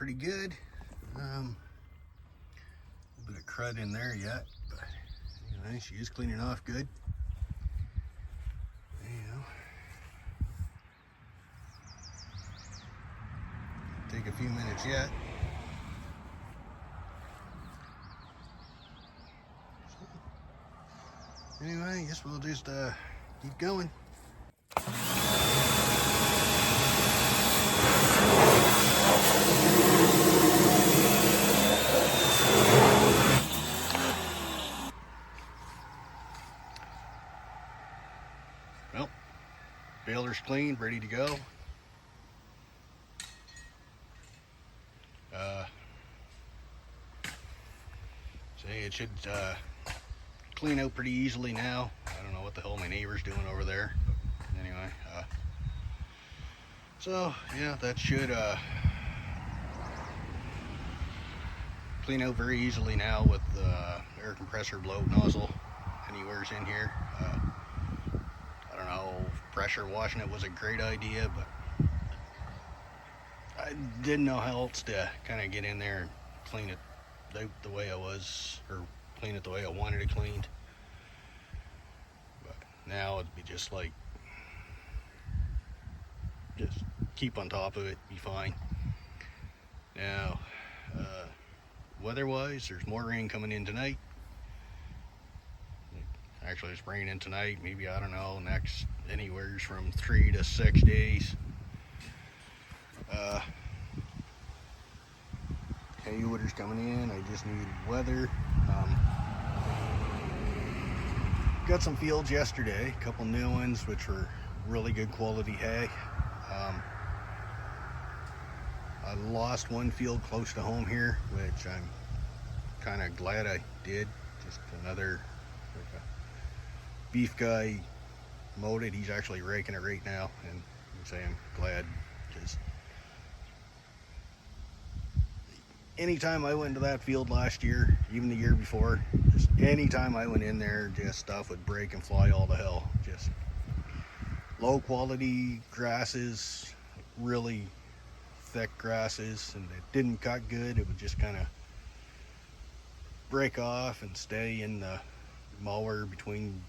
pretty good. A bit of crud in there yet, but anyway, she is cleaning off good. Take a few minutes yet. So, anyway, I guess we'll just keep going. Well, baler's clean, ready to go. It should clean out pretty easily now. I don't know what the hell my neighbor's doing over there, but anyway, so yeah, that should clean out very easily now with the air compressor blow nozzle anywhere's in here. I don't know, pressure washing it was a great idea, but I didn't know how else to kind of get in there and clean it the way I was, or clean it the way I wanted it cleaned. But now it'd be just like, just keep on top of it, be fine. Now, weather-wise, there's more rain coming in tonight. Actually, it's raining tonight, maybe, I don't know, next anywhere from 3 to 6 days. Hay order's coming in. I just need weather. Got some fields yesterday, a couple new ones, which were really good quality hay. I lost one field close to home here, which I'm kind of glad I did. Just another beef guy mowed it. He's actually raking it right now, and I'm glad, because anytime I went to that field last year, even the year before, just anytime I went in there, just stuff would break and fly all to hell. Just low quality grasses, really thick grasses, and it didn't cut good. It would just kind of break off and stay in the mower between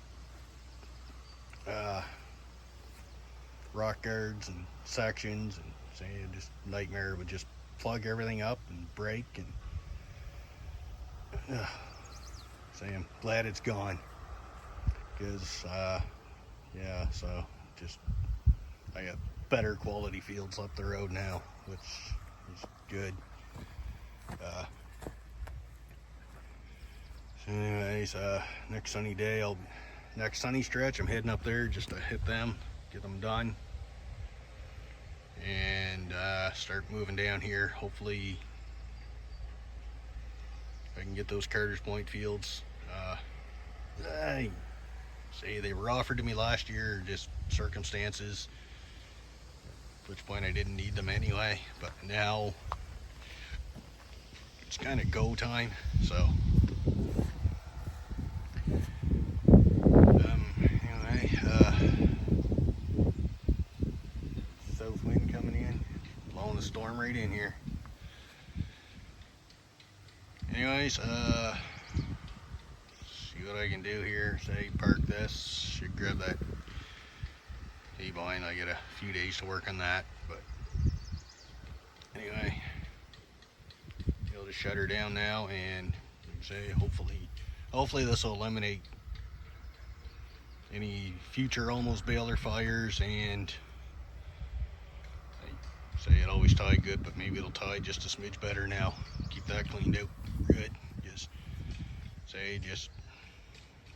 rock guards and sections, and just nightmare. It would just plug everything up and break, and I'm glad it's gone, because yeah, so just I got better quality fields up the road now, which is good. So anyways, next sunny day, next sunny stretch, I'm heading up there just to hit them, get them done, and start moving down here. Hopefully I can get those Carter's Point fields. They were offered to me last year, just circumstances, at which point I didn't need them anyway, but now it's kind of go time. So anyway, south wind coming in, blowing the storm right in here. Anyways, see what I can do here. Park this, should grab that hay bind. I get a few days to work on that, but anyway, be able to shut her down now, and hopefully this will eliminate any future almost baler fires. And it always tied good, but maybe it'll tie just a smidge better now. Keep that cleaned out good. Just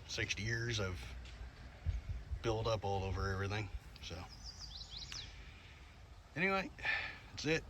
60 years of build up all over everything. So anyway, that's it.